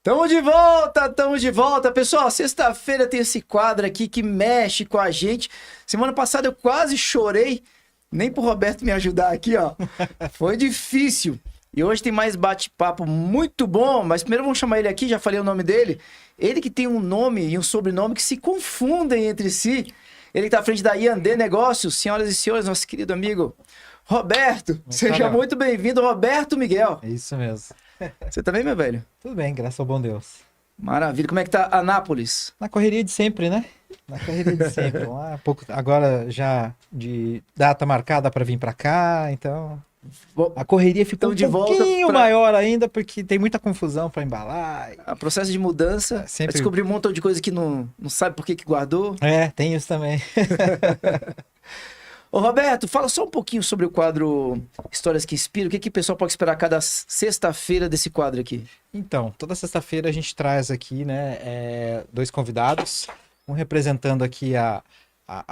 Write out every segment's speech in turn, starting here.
Tamo de volta. Pessoal, sexta-feira tem esse quadro aqui que mexe com a gente. Semana passada eu quase chorei, nem pro Roberto me ajudar aqui, ó. Foi difícil. E hoje tem mais bate-papo muito bom, mas primeiro vamos chamar ele aqui, já falei o nome dele. Ele que tem um nome e um sobrenome que se confundem entre si. Ele que tá à frente da Yandê Negócios. Senhoras e senhores, nosso querido amigo Roberto. Seja muito bem-vindo, Roberto Miguel. É isso mesmo. Você tá bem, meu velho? Tudo bem, graças ao bom Deus. Maravilha. Como é que tá Anápolis? Na correria de sempre, né? Na correria de sempre. Agora já de data marcada para vir para cá, então a correria ficou de pouquinho maior ainda, porque tem muita confusão para embalar. O processo de mudança, sempre descobrir um montão de coisa que não sabe por que guardou. É, tem isso também. Ô Roberto, fala só um pouquinho sobre o quadro Histórias que Inspiram. O que o pessoal pode esperar cada sexta-feira desse quadro aqui? Então, toda sexta-feira a gente traz aqui, né, dois convidados, um representando aqui a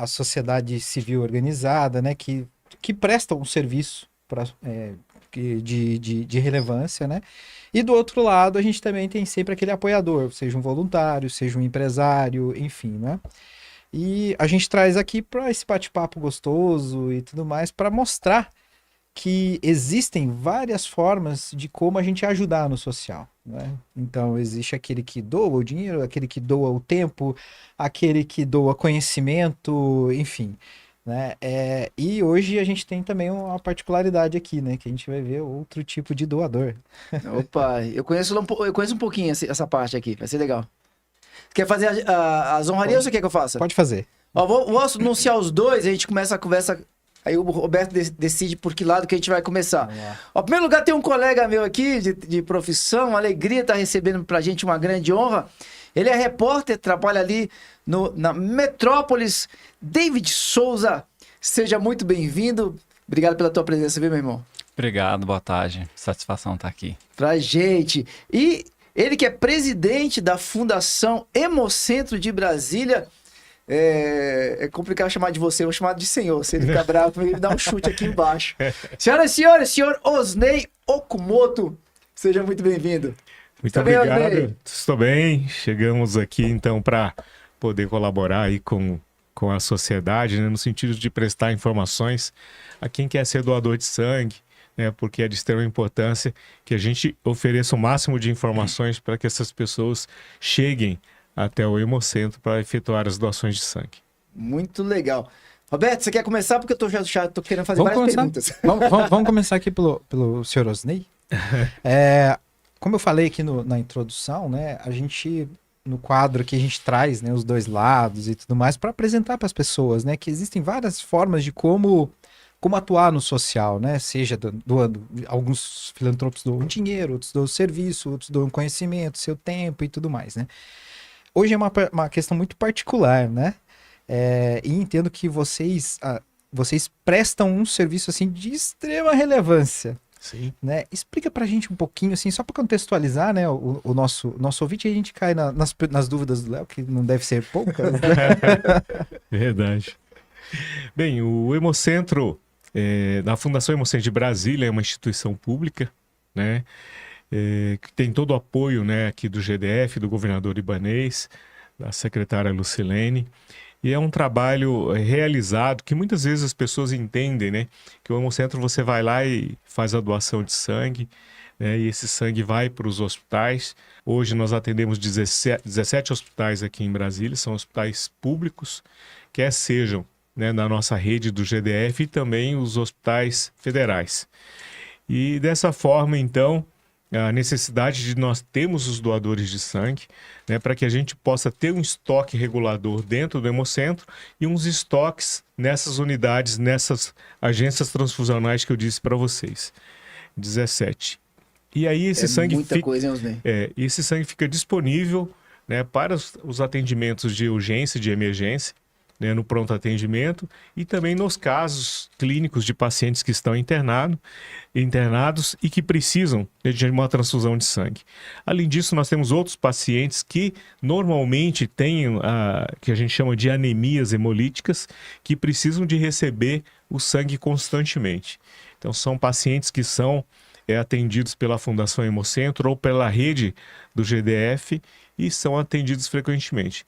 sociedade civil organizada, né, que presta um serviço de relevância, né? E do outro lado a gente também tem sempre aquele apoiador, seja um voluntário, seja um empresário, enfim, né? E a gente traz aqui para esse bate-papo gostoso e tudo mais, para mostrar que existem várias formas de como a gente ajudar no social, né? Então, existe aquele que doa o dinheiro, aquele que doa o tempo, aquele que doa conhecimento, enfim, né? E hoje a gente tem também uma particularidade aqui, né? Que a gente vai ver outro tipo de doador. Opa, eu conheço um pouquinho essa parte aqui, vai ser legal. Quer fazer as honrarias ou você quer que eu faça? Pode fazer. Ó, vou anunciar os dois, a gente começa a conversa. Aí o Roberto decide por que lado que a gente vai começar. Ó, em primeiro lugar, tem um colega meu aqui de profissão, uma alegria estar recebendo pra gente, uma grande honra. Ele é repórter, trabalha ali na Metrópolis. David Souza, seja muito bem-vindo. Obrigado pela tua presença, viu, meu irmão? Obrigado, boa tarde. Satisfação estar aqui. Pra gente. E ele que é presidente da Fundação Hemocentro de Brasília. É complicado chamar de você, eu vou chamar de senhor. Se ele ficar bravo, ele dá um chute aqui embaixo. Senhoras e senhores, senhor Osnei Okumoto, seja muito bem-vindo. Muito obrigado. Estou bem. Chegamos aqui então para poder colaborar aí com a sociedade, né, no sentido de prestar informações a quem quer ser doador de sangue, né, porque é de extrema importância que a gente ofereça o máximo de informações para que essas pessoas cheguem até o Hemocentro para efetuar as doações de sangue. Muito legal. Roberto, você quer começar? Porque eu já tô querendo fazer várias perguntas. Vamos começar aqui pelo senhor Osnei. Como eu falei aqui na introdução, né, a gente, no quadro que a gente traz, né, os dois lados e tudo mais, para apresentar para as pessoas, né, que existem várias formas de como atuar no social, né, seja doando, alguns filantropos doam dinheiro, outros doam serviço, outros doam conhecimento, seu tempo e tudo mais, né. Hoje é uma questão muito particular, né? E entendo que vocês prestam um serviço assim de extrema relevância. Sim. Né? Explica pra gente um pouquinho, assim, só para contextualizar, né? O nosso ouvinte, a gente cai nas dúvidas do Léo, que não deve ser poucas. Né? Verdade. Bem, o Hemocentro, da Fundação Hemocentro de Brasília, é uma instituição pública, né? Que tem todo o apoio, né, aqui do GDF, do governador Ibanez, da secretária Lucilene, e é um trabalho realizado que muitas vezes as pessoas entendem, né, que o Hemocentro você vai lá e faz a doação de sangue, né, e esse sangue vai para os hospitais. Hoje nós atendemos 17 hospitais aqui em Brasília, são hospitais públicos, quer sejam, né, da nossa rede do GDF e também os hospitais federais. E dessa forma, então, a necessidade de nós termos os doadores de sangue, né, para que a gente possa ter um estoque regulador dentro do Hemocentro e uns estoques nessas unidades, nessas agências transfusionais que eu disse para vocês. 17. E aí esse sangue esse sangue fica disponível, né, para os atendimentos de urgência e de emergência, né, no pronto atendimento e também nos casos clínicos de pacientes que estão internados e que precisam de uma transfusão de sangue. Além disso, nós temos outros pacientes que normalmente têm que a gente chama de anemias hemolíticas, que precisam de receber o sangue constantemente. Então, são pacientes que são atendidos pela Fundação Hemocentro ou pela rede do GDF e são atendidos frequentemente.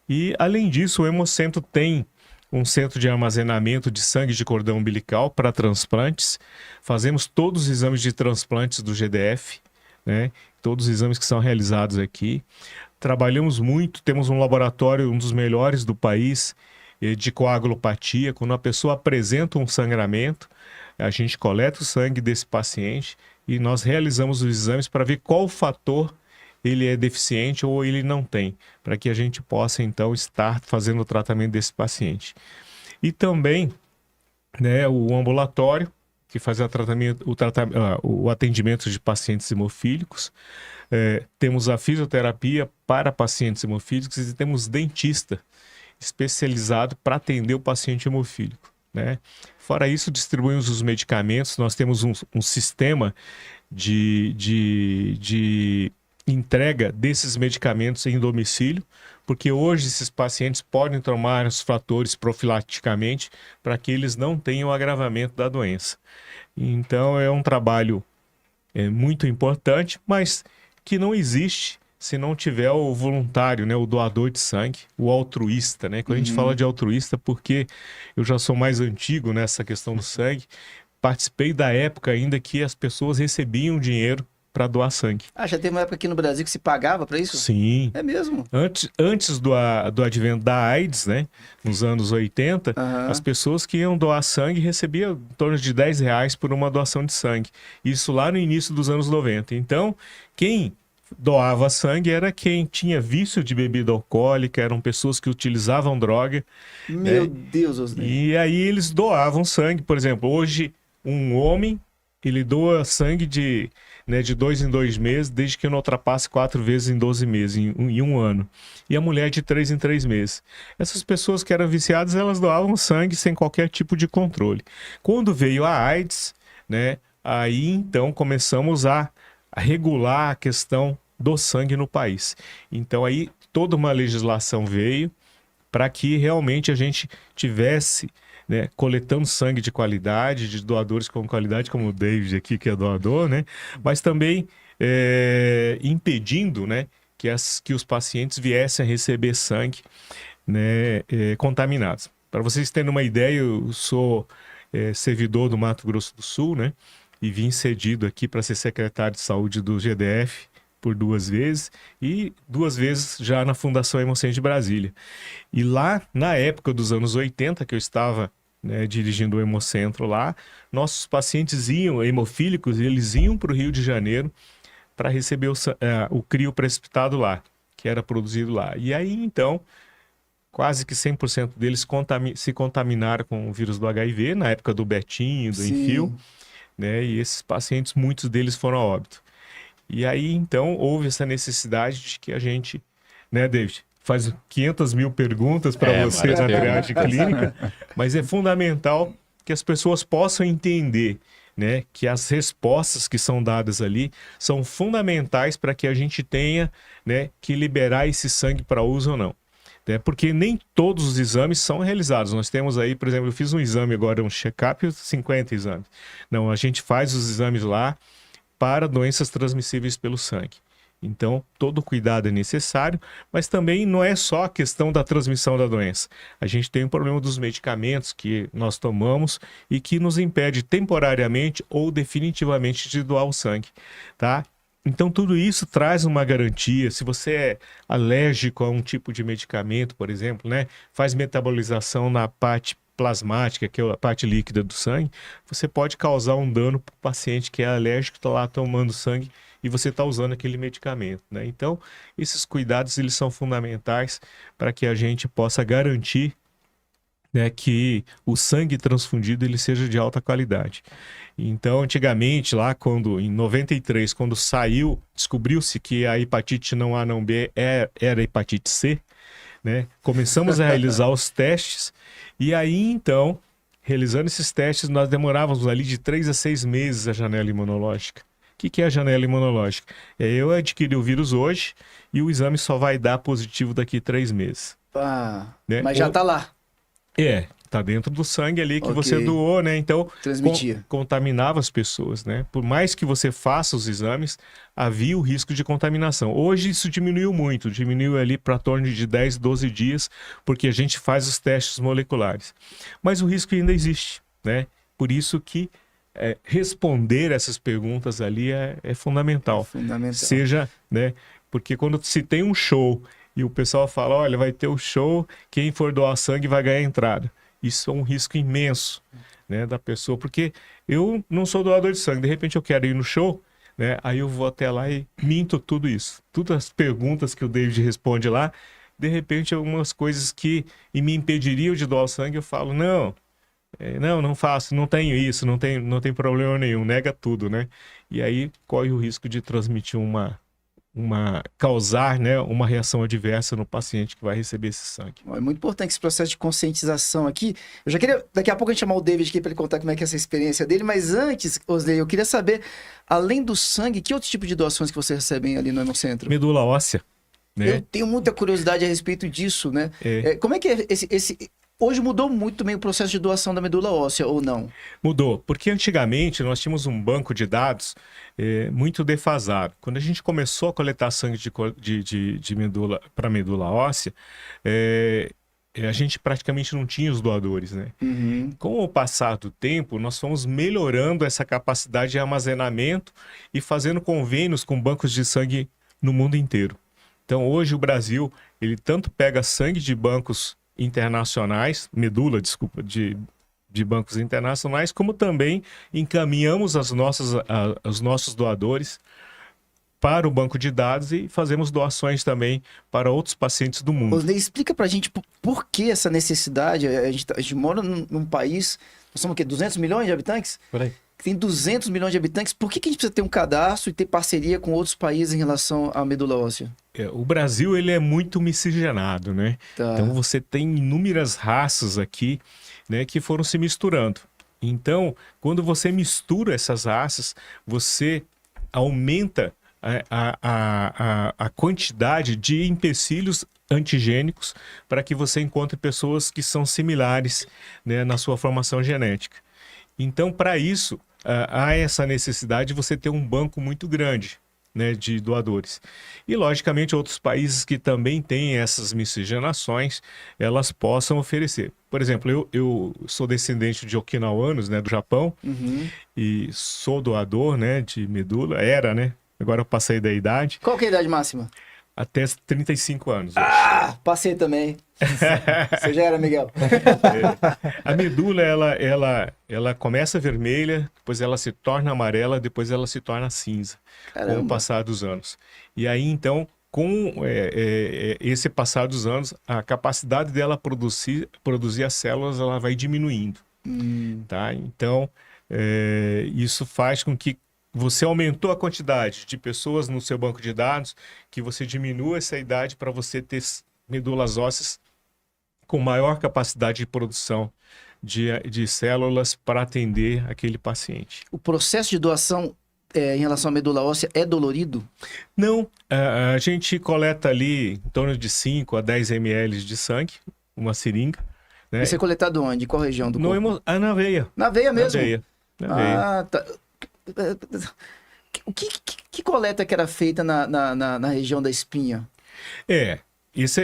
E, além disso, o Hemocentro tem um centro de armazenamento de sangue de cordão umbilical para transplantes. Fazemos todos os exames de transplantes do GDF, né? Todos os exames que são realizados aqui. Trabalhamos muito, temos um laboratório, um dos melhores do país, de coagulopatia. Quando a pessoa apresenta um sangramento, a gente coleta o sangue desse paciente e nós realizamos os exames para ver qual fator ele é deficiente ou ele não tem, para que a gente possa, então, estar fazendo o tratamento desse paciente. E também, né, o ambulatório, que faz o atendimento de pacientes hemofílicos. Temos a fisioterapia para pacientes hemofílicos e temos dentista especializado para atender o paciente hemofílico, né? Fora isso, distribuímos os medicamentos. Nós temos um sistema de entrega desses medicamentos em domicílio, porque hoje esses pacientes podem tomar os fatores profilaticamente para que eles não tenham agravamento da doença. Então é um trabalho muito importante, mas que não existe se não tiver o voluntário, né, o doador de sangue, o altruísta, né? Quando a gente fala de altruísta, porque eu já sou mais antigo nessa questão do sangue, participei da época ainda que as pessoas recebiam dinheiro para doar sangue. Ah, já teve uma época aqui no Brasil que se pagava para isso? Sim. É mesmo? Antes do advento da AIDS, né, nos anos 80, as pessoas que iam doar sangue recebiam em torno de R$10 por uma doação de sangue. Isso lá no início dos anos 90. Então, quem doava sangue era quem tinha vício de bebida alcoólica, eram pessoas que utilizavam droga. Meu Deus, Osnei. E aí eles doavam sangue. Por exemplo, hoje um homem, ele doa sangue de 2 em 2 meses, desde que não ultrapasse 4 vezes em 12 meses, em um ano. E a mulher de 3 em 3 meses. Essas pessoas que eram viciadas, elas doavam sangue sem qualquer tipo de controle. Quando veio a AIDS, né, aí então começamos a regular a questão do sangue no país. Então aí toda uma legislação veio para que realmente a gente tivesse, né, coletando sangue de qualidade, de doadores com qualidade, como o David aqui, que é doador, né? Mas também impedindo, né, que os pacientes viessem a receber sangue, né, contaminados. Para vocês terem uma ideia, eu sou servidor do Mato Grosso do Sul, né? E vim cedido aqui para ser secretário de saúde do GDF por 2 vezes e 2 vezes já na Fundação Hemocentro de Brasília. E lá, na época dos anos 80, que eu estava, né, dirigindo o Hemocentro lá, nossos pacientes hemofílicos, eles iam para o Rio de Janeiro para receber o crio precipitado lá, que era produzido lá. E aí, então, quase que 100% deles se contaminaram com o vírus do HIV, na época do Betinho, do Enfio, né? E esses pacientes, muitos deles foram a óbito. E aí, então, houve essa necessidade de que a gente, né, David, faz 500 mil perguntas para você na triagem clínica, mas é fundamental que as pessoas possam entender, né, que as respostas que são dadas ali são fundamentais para que a gente tenha, né, que liberar esse sangue para uso ou não. Porque nem todos os exames são realizados. Nós temos aí, por exemplo, eu fiz um exame agora, um check-up, 50 exames. Não, a gente faz os exames lá para doenças transmissíveis pelo sangue. Então, todo cuidado é necessário, mas também não é só a questão da transmissão da doença. A gente tem o problema dos medicamentos que nós tomamos e que nos impede temporariamente ou definitivamente de doar o sangue, tá? Então, tudo isso traz uma garantia. Se você é alérgico a um tipo de medicamento, por exemplo, né, faz metabolização na parte plasmática, que é a parte líquida do sangue, você pode causar um dano para o paciente que é alérgico, está lá tomando sangue e você está usando aquele medicamento, né? Então, esses cuidados eles são fundamentais para que a gente possa garantir, né, que o sangue transfundido ele seja de alta qualidade. Então, antigamente, lá em 93, quando descobriu-se que a hepatite não A, não B era hepatite C, né? Começamos a realizar os testes e aí, então, realizando esses testes, nós demorávamos ali de 3 a 6 meses a janela imunológica. O que é a janela imunológica? Eu adquiri o vírus hoje e o exame só vai dar positivo daqui a 3 meses. Né? Mas já está lá. Tá dentro do sangue ali que Ok. você doou, né? Então, Transmitia. contaminava as pessoas, né? Por mais que você faça os exames, havia o risco de contaminação. Hoje isso diminuiu muito, diminuiu ali para torno de 10, 12 dias, porque a gente faz os testes moleculares. Mas o risco ainda existe, né? Por isso que responder essas perguntas ali é fundamental. Fundamental. Seja, né? Porque quando se tem um show e o pessoal fala, olha, vai ter o show, quem for doar sangue vai ganhar entrada. Isso é um risco imenso, né, da pessoa, porque eu não sou doador de sangue, de repente eu quero ir no show, né, aí eu vou até lá e minto tudo isso. Todas as perguntas que o David responde lá, de repente algumas coisas que me impediriam de doar o sangue, eu falo, não, não faço, não tenho isso, não tem problema nenhum, nega tudo, né? E aí corre o risco de transmitir causar, né, uma reação adversa no paciente que vai receber esse sangue. É muito importante esse processo de conscientização aqui. Eu já queria, daqui a pouco, a gente chamar o David aqui para ele contar como é que é essa experiência dele, mas antes, Osley, eu queria saber, além do sangue, que outro tipo de doações que vocês recebem ali no Hemocentro? Medula óssea, né? Eu tenho muita curiosidade a respeito disso, né? É. Como é que é Hoje mudou muito também o processo de doação da medula óssea, ou não? Mudou, porque antigamente nós tínhamos um banco de dados muito defasado. Quando a gente começou a coletar sangue de medula para medula óssea, a gente praticamente não tinha os doadores, né? Uhum. Com o passar do tempo, nós fomos melhorando essa capacidade de armazenamento e fazendo convênios com bancos de sangue no mundo inteiro. Então, hoje o Brasil, ele tanto pega sangue de bancos internacionais, de bancos internacionais, como também encaminhamos os nossos doadores para o banco de dados e fazemos doações também para outros pacientes do mundo. Osley, explica pra gente por que essa necessidade. A gente mora num país, nós somos o quê? 200 milhões de habitantes? Por aí. Tem 200 milhões de habitantes. Por que a gente precisa ter um cadastro e ter parceria com outros países em relação à medula óssea? O Brasil, ele é muito miscigenado, né? Tá. Então você tem inúmeras raças aqui, né, que foram se misturando. Então, quando você mistura essas raças, você aumenta a quantidade de empecilhos antigênicos para que você encontre pessoas que são similares, né, na sua formação genética. Então, para isso, há essa necessidade de você ter um banco muito grande, né, de doadores. E, logicamente, outros países que também têm essas miscigenações, elas possam oferecer. Por exemplo, eu sou descendente de okinawanos, né, do Japão, Uhum. e sou doador, né, de medula, né? Agora eu passei da idade, Qual que é a idade máxima? até 35 anos. Passei também. Você já era, Miguel? A medula, ela começa vermelha, depois ela se torna amarela, depois ela se torna cinza, com o Caramba. passar dos anos. E aí, então, com esse passar dos anos, a capacidade dela produzir as células, ela vai diminuindo, tá? Então, isso faz com que você aumentou a quantidade de pessoas no seu banco de dados, que você diminua essa idade para você ter medulas ósseas com maior capacidade de produção de células para atender aquele paciente. O processo de doação em relação à medula óssea é dolorido? Não, a gente coleta ali em torno de 5 a 10 ml de sangue, uma seringa, né? Isso é coletado onde? Em qual região do corpo? Na veia. Na veia mesmo? Na veia. Ah, tá. Que coleta que era feita na região da espinha? Isso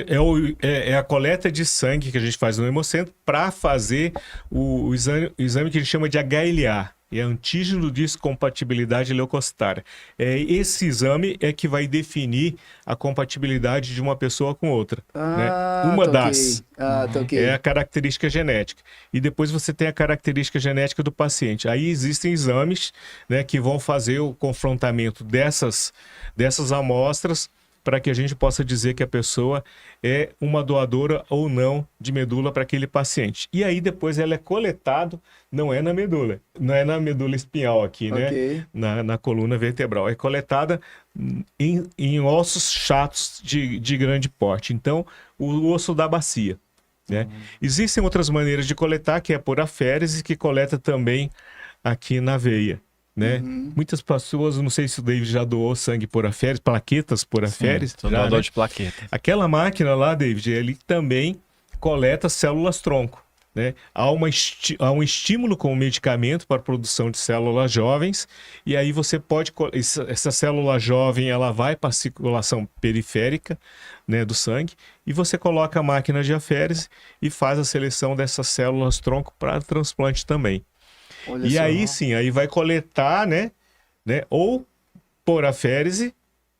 é a coleta de sangue que a gente faz no Hemocentro para fazer o exame que a gente chama de HLA, é antígeno de descompatibilidade leucocitária. Esse exame é que vai definir a compatibilidade de uma pessoa com outra. Né? Uma das. Tá ok. É a característica genética. E depois você tem a característica genética do paciente. Aí existem exames, né, que vão fazer o confrontamento dessas amostras para que a gente possa dizer que a pessoa é uma doadora ou não de medula para aquele paciente. E aí depois ela é coletado, não é na medula espinhal aqui, Ok. né? Na coluna vertebral. É coletada em ossos chatos de grande porte. Então, o osso da bacia, né? Existem outras maneiras de coletar, que é por aférese, que coleta também aqui na veia, né? Muitas pessoas, não sei se o David já doou sangue por aférese, plaquetas por aférese. Sou já, doador né? de plaqueta. Aquela máquina lá, David, ele também coleta células tronco. né? Há um estímulo com o medicamento para a produção de células jovens, e aí você pode... Essa célula jovem, ela vai para a circulação periférica, né, do sangue, e você coloca a máquina de aférese e faz a seleção dessas células tronco para transplante também. Olha E só. aí sim, aí vai coletar, né, ou por aférese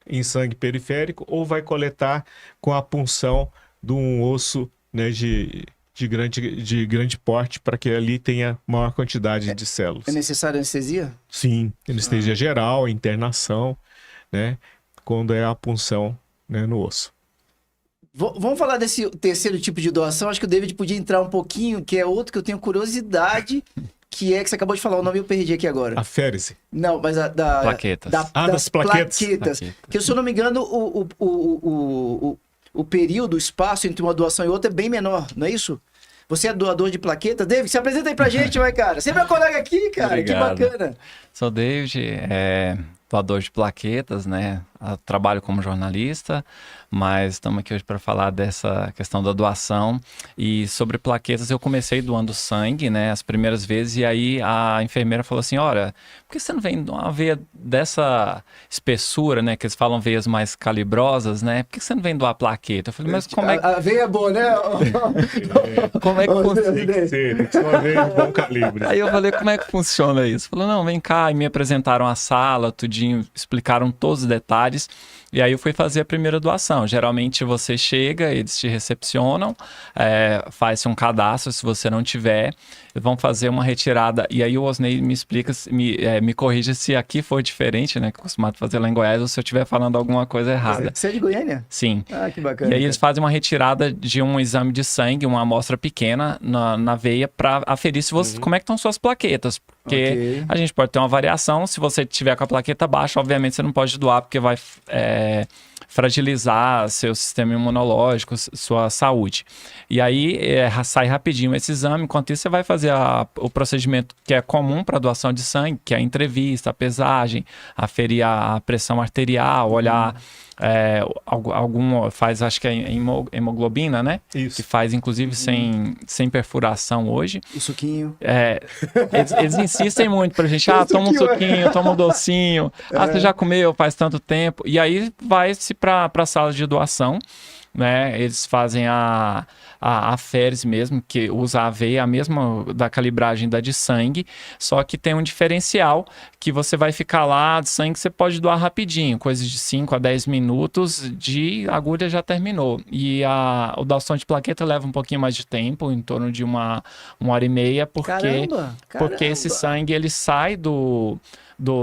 em sangue periférico, ou vai coletar com a punção de um osso, né, de grande porte, para que ali tenha maior quantidade de células. É necessário anestesia? Sim, anestesia geral, internação, né, quando é a punção, né, no osso. Vamos falar desse terceiro tipo de doação. Acho que o David podia entrar um pouquinho, que é outro que eu tenho curiosidade, que é que você acabou de falar, o nome eu perdi aqui agora. Aférese. Não, mas Plaquetas. Das plaquetas. Plaquetas. Que, se eu não me engano, o período, o espaço entre uma doação e outra é bem menor, não é isso? Você é doador de plaquetas. David, se apresenta aí pra gente, vai, cara. Você é meu colega aqui, cara. Obrigado. Que bacana. Sou David, doador de plaquetas, né? Trabalho como jornalista, mas estamos aqui hoje para falar dessa questão da doação. E sobre plaquetas, eu comecei doando sangue, né? As primeiras vezes, e aí a enfermeira falou assim: olha, por que você não vem uma veia dessa espessura, né? Que eles falam veias mais calibrosas, né? Por que você não vem doar plaqueta? Eu falei, mas como é que... A veia é boa, né? Como é que funciona? Tem que ser uma veia de bom calibre. Aí eu falei, como é que funciona isso? Falou, não, vem cá. E me apresentaram a sala, tudinho, explicaram todos os detalhes. E aí eu fui fazer a primeira doação. Geralmente você chega, eles te recepcionam, faz um cadastro, se você não tiver, vão fazer uma retirada. E aí o Osnei me explica, me corrige se aqui for diferente, né? Que eu acostumado fazer lá em Goiás, ou se eu estiver falando alguma coisa errada. Você é de Goiânia? Sim. Ah, que bacana. E aí eles fazem uma retirada de um exame de sangue, uma amostra pequena na veia, para aferir se você, como é que estão suas plaquetas. Porque a gente pode ter uma variação. Se você tiver com a plaqueta baixa, obviamente você não pode doar, porque vai fragilizar seu sistema imunológico, sua saúde. E aí sai rapidinho esse exame. Enquanto isso, você vai fazer o procedimento que é comum para doação de sangue, que é a entrevista, a pesagem, aferir a pressão arterial, olhar... faz, acho que é hemoglobina, né? Isso. Que faz, inclusive, sem perfuração hoje. O suquinho. Eles insistem muito pra gente. Toma um suquinho, toma um docinho. Você já comeu faz tanto tempo. E aí vai-se pra sala de doação, né? Eles fazem a aférese mesmo, que usa a veia, a mesma da calibragem da de sangue, só que tem um diferencial que você vai ficar lá, de sangue você pode doar rapidinho, coisa de 5 a 10 minutos, de agulha já terminou. E a doação de plaqueta leva um pouquinho mais de tempo, em torno de uma hora e meia, porque esse sangue ele sai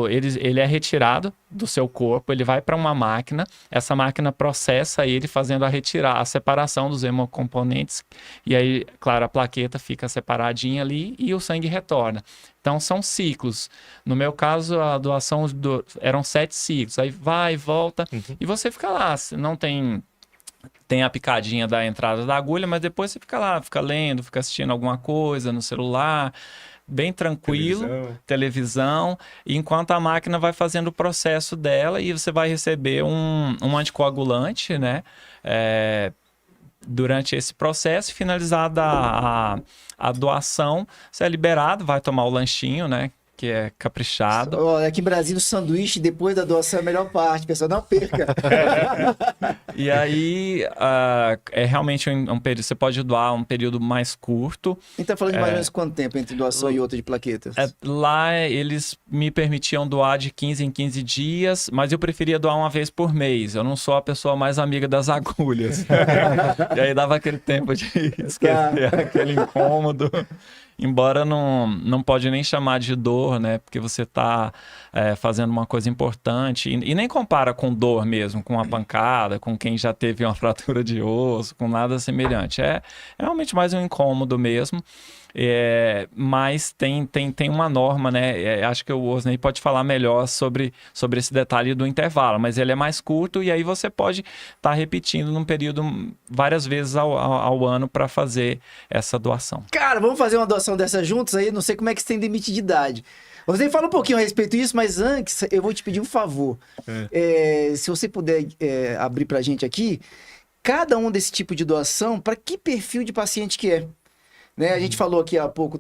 ele é retirado do seu corpo, ele vai para uma máquina, essa máquina processa ele fazendo a separação dos hemocomponentes, e aí, claro, a plaqueta fica separadinha ali e o sangue retorna. Então são ciclos. No meu caso, a doação eram 7 ciclos, aí vai e volta, e você fica lá, não tem a picadinha da entrada da agulha, mas depois você fica lá, fica lendo, fica assistindo alguma coisa no celular, bem tranquilo, televisão, enquanto a máquina vai fazendo o processo dela, e você vai receber um anticoagulante, né? Durante esse processo, finalizada a doação, você é liberado, vai tomar o lanchinho, né? Que é caprichado. Aqui em Brasília, o sanduíche depois da doação é a melhor parte, pessoal, não perca. E aí, é realmente um período, você pode doar um período mais curto. A gente tá falando de mais ou menos quanto tempo entre doação e outra de plaquetas? Lá, eles me permitiam doar de 15 em 15 dias, mas eu preferia doar uma vez por mês. Eu não sou a pessoa mais amiga das agulhas. E aí dava aquele tempo de esquecer aquele incômodo. Embora não pode nem chamar de dor, né? Porque você está fazendo uma coisa importante. E nem compara com dor mesmo, com uma pancada, com quem já teve uma fratura de osso, com nada semelhante. É realmente mais um incômodo mesmo. Mas tem uma norma, né? Acho que o Osnei pode falar melhor sobre esse detalhe do intervalo, mas ele é mais curto, e aí você pode estar repetindo num período várias vezes ao ano para fazer essa doação. Cara, vamos fazer uma doação dessa juntos aí? Não sei como é que você tem limite de idade. Você fala um pouquinho a respeito disso, mas antes eu vou te pedir um favor. Se você puder abrir pra gente aqui, cada um desse tipo de doação, para que perfil de paciente que é? né? A gente falou aqui há pouco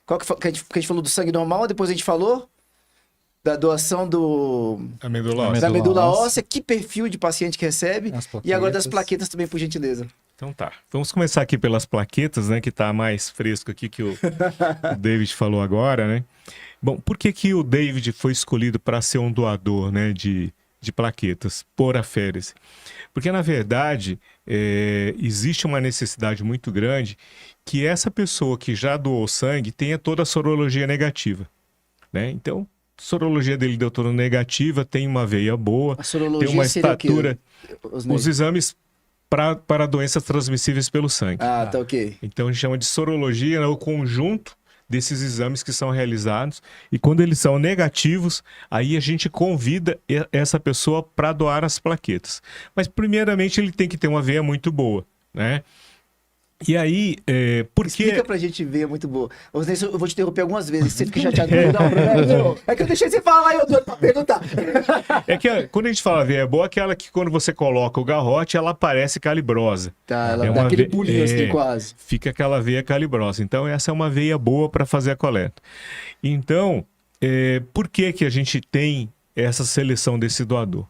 qual que a gente falou do sangue normal, depois a gente falou da doação A medula da óssea. medula óssea, que perfil de paciente que recebe, As e agora das plaquetas. plaquetas também, por gentileza. Então tá. Vamos começar aqui pelas plaquetas, né? Que tá mais fresco aqui que o David falou agora, né? Bom, por que que o David foi escolhido para ser um doador, né? De plaquetas por aférese? Porque, na verdade, existe uma necessidade muito grande que essa pessoa que já doou sangue tenha toda a sorologia negativa, né? Então, a sorologia dele deu toda negativa, tem uma veia boa, A sorologia tem uma seria o quê, estatura... Osnei? Os exames para doenças transmissíveis pelo sangue. Ah, tá ok. Então, a gente chama de sorologia, né, o conjunto desses exames que são realizados. E quando eles são negativos, aí a gente convida essa pessoa para doar as plaquetas. Mas, primeiramente, ele tem que ter uma veia muito boa, né? E aí, Explica pra gente ver, é muito boa. Osnei, eu vou te interromper algumas vezes, você fica chateado. Não, é que eu deixei você falar e eu doido pra perguntar. É que quando a gente fala veia boa, é aquela que quando você coloca o garrote, ela parece calibrosa. Tá, ela É dá uma aquele ve- pulinho assim é. quase. Fica aquela veia calibrosa. Então, essa é uma veia boa para fazer a coleta. Então, por que que a gente tem essa seleção desse doador?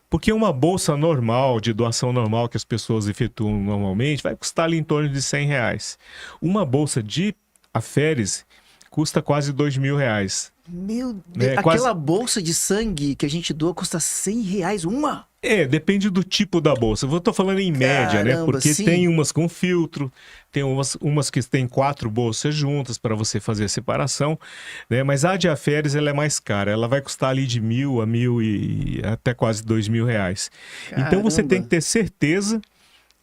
Porque uma bolsa normal, de doação normal que as pessoas efetuam normalmente, vai custar ali em torno de R$100. Uma bolsa de aférese custa quase R$2.000. Meu Deus, É, aquela quase- bolsa de sangue que a gente doa custa R$100 uma? Depende do tipo da bolsa. Eu tô falando em média, né? Caramba, Porque sim. tem umas com filtro, tem umas que tem 4 bolsas juntas para você fazer a separação, né? Mas a de aférese, ela é mais cara. Ela vai custar ali de R$1.000 a R$1.000 e até quase R$2.000. Então você Caramba. tem que ter certeza,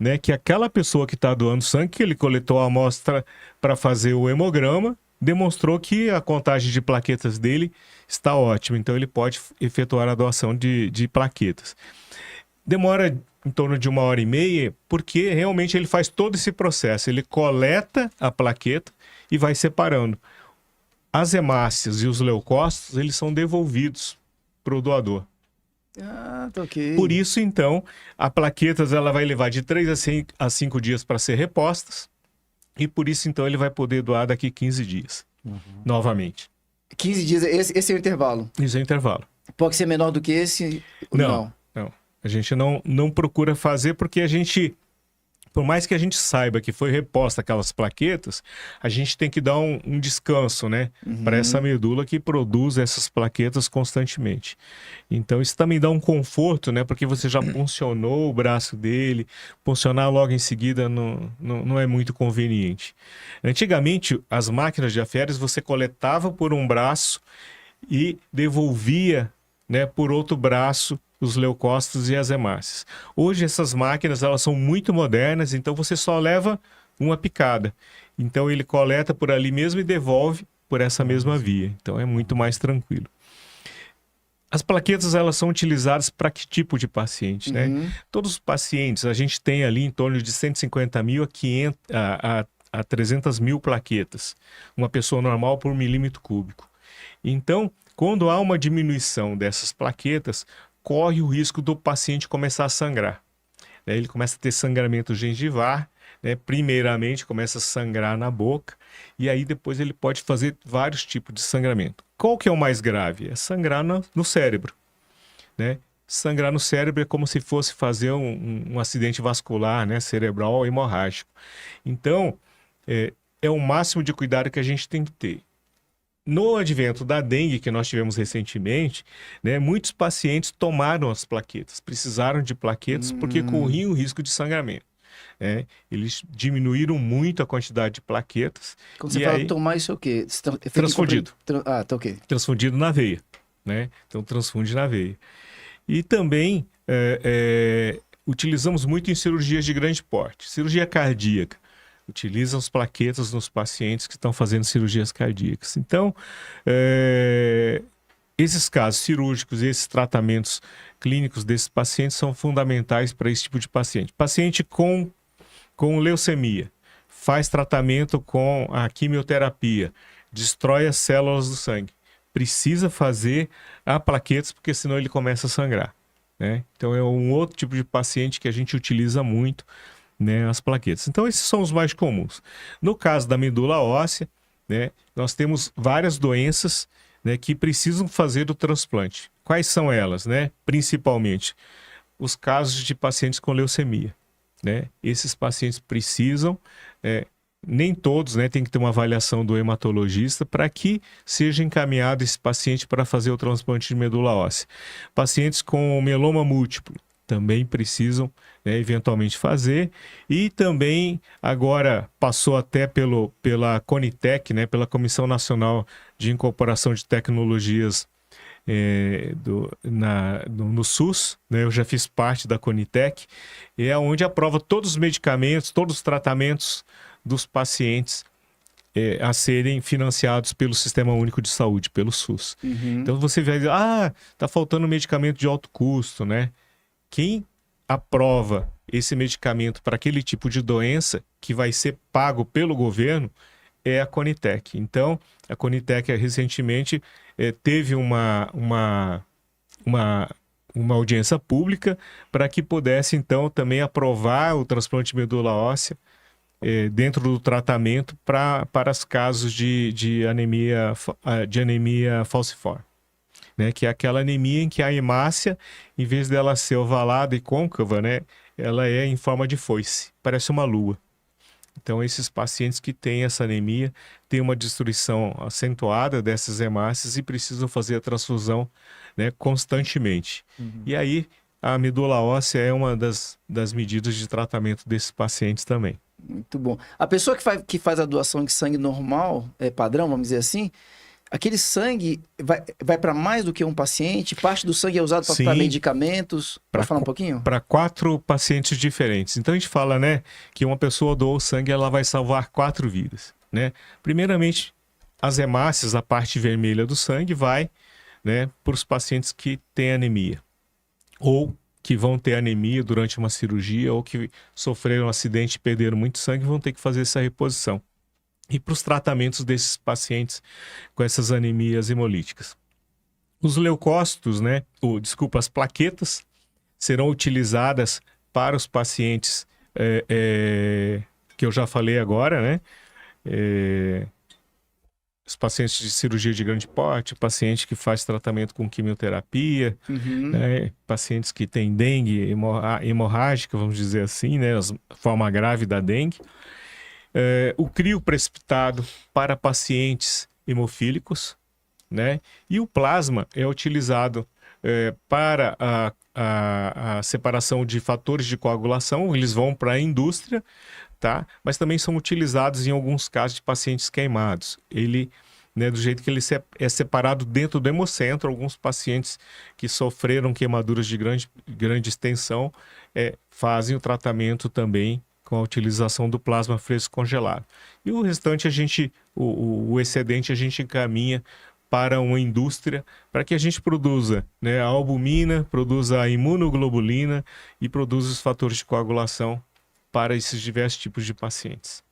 né, que aquela pessoa que está doando sangue, que ele coletou a amostra para fazer o hemograma, demonstrou que a contagem de plaquetas dele está ótima. Então ele pode efetuar a doação de plaquetas. Demora em torno de 1h30, porque realmente ele faz todo esse processo. Ele coleta a plaqueta e vai separando. As hemácias e os leucócitos, eles são devolvidos para o doador. Ah, tá ok. Por isso, então, a plaquetas ela vai levar de 3 a 5 dias para ser repostas. E por isso, então, ele vai poder doar daqui 15 dias. Novamente. 15 dias, esse é o intervalo. Isso é intervalo. Pode ser menor do que esse? Não. A gente não procura fazer porque a gente, por mais que a gente saiba que foi reposta aquelas plaquetas, a gente tem que dar um descanso, né? Para essa medula que produz essas plaquetas constantemente. Então isso também dá um conforto, né? Porque você já puncionou o braço dele, puncionar logo em seguida não é muito conveniente. Antigamente, as máquinas de aférese você coletava por um braço e devolvia, né, por outro braço os leucócitos e as hemácias. Hoje essas máquinas elas são muito modernas, então você só leva uma picada. Então ele coleta por ali mesmo e devolve por essa mesma via. Então é muito mais tranquilo. As plaquetas elas são utilizadas para que tipo de paciente, né? Todos os pacientes, a gente tem ali em torno de 150.000 a 300.000 plaquetas. Uma pessoa normal por milímetro cúbico. Então, quando há uma diminuição dessas plaquetas, corre o risco do paciente começar a sangrar. Né? Ele começa a ter sangramento gengivar, né? Primeiramente começa a sangrar na boca, e aí depois ele pode fazer vários tipos de sangramento. Qual que é o mais grave? É sangrar no cérebro. Né? Sangrar no cérebro é como se fosse fazer um acidente vascular, né? Cerebral hemorrágico. Então, é o máximo de cuidado que a gente tem que ter. No advento da dengue, que nós tivemos recentemente, né, muitos pacientes tomaram as plaquetas, precisaram de plaquetas porque corriam o risco de sangramento. Né? Eles diminuíram muito a quantidade de plaquetas. Quando você e fala aí, tomar, isso é o quê? Você tá- é feito Transfundido. Ah, tá ok. transfundido na veia. Né? Então, transfunde na veia. E também utilizamos muito em cirurgias de grande porte. Cirurgia cardíaca. Utilizam as plaquetas nos pacientes que estão fazendo cirurgias cardíacas. Então, esses casos cirúrgicos e esses tratamentos clínicos desses pacientes são fundamentais para esse tipo de paciente. Paciente com leucemia, faz tratamento com a quimioterapia, destrói as células do sangue. Precisa fazer a plaquetas, porque senão ele começa a sangrar. Né? Então, é um outro tipo de paciente que a gente utiliza muito né, as plaquetas. Então, esses são os mais comuns. No caso da medula óssea, né, nós temos várias doenças, né, que precisam fazer o transplante. Quais são elas, né? Principalmente os casos de pacientes com leucemia, né? Esses pacientes precisam, nem todos, né, tem que ter uma avaliação do hematologista para que seja encaminhado esse paciente para fazer o transplante de medula óssea. Pacientes com mieloma múltiplo também precisam, né, eventualmente fazer, e também agora passou até pela Conitec, né, pela Comissão Nacional de Incorporação de Tecnologias no SUS, né, eu já fiz parte da Conitec, é onde aprova todos os medicamentos, todos os tratamentos dos pacientes a serem financiados pelo Sistema Único de Saúde, pelo SUS. Então você vai dizer, tá faltando medicamento de alto custo, né? Quem aprova esse medicamento para aquele tipo de doença que vai ser pago pelo governo é a Conitec. Então, a Conitec recentemente teve uma audiência pública para que pudesse, então, também aprovar o transplante de medula óssea dentro do tratamento para os casos de anemia falciforme. Né, que é aquela anemia em que a hemácia, em vez dela ser ovalada e côncava, né, ela é em forma de foice, parece uma lua. Então, esses pacientes que têm essa anemia têm uma destruição acentuada dessas hemácias e precisam fazer a transfusão, né, constantemente. E aí, a medula óssea é uma das medidas de tratamento desses pacientes também. Muito bom. A pessoa que faz a doação de sangue normal, padrão, vamos dizer assim, aquele sangue vai para mais do que um paciente? Parte do sangue é usado para medicamentos? Pode falar um pouquinho? Para 4 pacientes diferentes. Então a gente fala, né, que uma pessoa doou sangue, ela vai salvar 4 vidas, né? Primeiramente, as hemácias, a parte vermelha do sangue, vai, né, para os pacientes que têm anemia ou que vão ter anemia durante uma cirurgia ou que sofreram um acidente e perderam muito sangue, vão ter que fazer essa reposição. E para os tratamentos desses pacientes com essas anemias hemolíticas. Os leucócitos, né, as plaquetas, serão utilizadas para os pacientes que eu já falei agora, né? Os pacientes de cirurgia de grande porte, paciente que faz tratamento com quimioterapia, né, pacientes que têm dengue hemorrágica, vamos dizer assim, né, a forma grave da dengue. O crio precipitado para pacientes hemofílicos, né? E o plasma é utilizado para a separação de fatores de coagulação, eles vão para a indústria, tá? Mas também são utilizados em alguns casos de pacientes queimados. Ele, né, do jeito que ele é separado dentro do hemocentro, alguns pacientes que sofreram queimaduras de grande extensão fazem o tratamento também com a utilização do plasma fresco congelado. E o restante, o excedente, a gente encaminha para uma indústria para que a gente produza, né, a albumina, produza a imunoglobulina e produza os fatores de coagulação para esses diversos tipos de pacientes.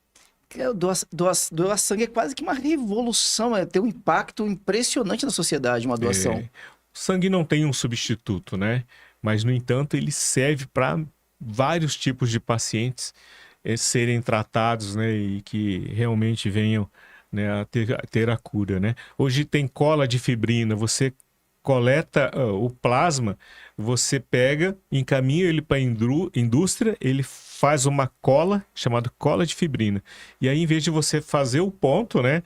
Doar sangue é quase que uma revolução, tem um impacto impressionante na sociedade, uma doação. O sangue não tem um substituto, né? Mas, no entanto, ele serve para vários tipos de pacientes serem tratados, né, e que realmente venham, né, a ter a cura, né? Hoje tem cola de fibrina, você coleta o plasma, você pega, encaminha ele para a indústria, ele faz uma cola chamada cola de fibrina. E aí, em vez de você fazer o ponto, né,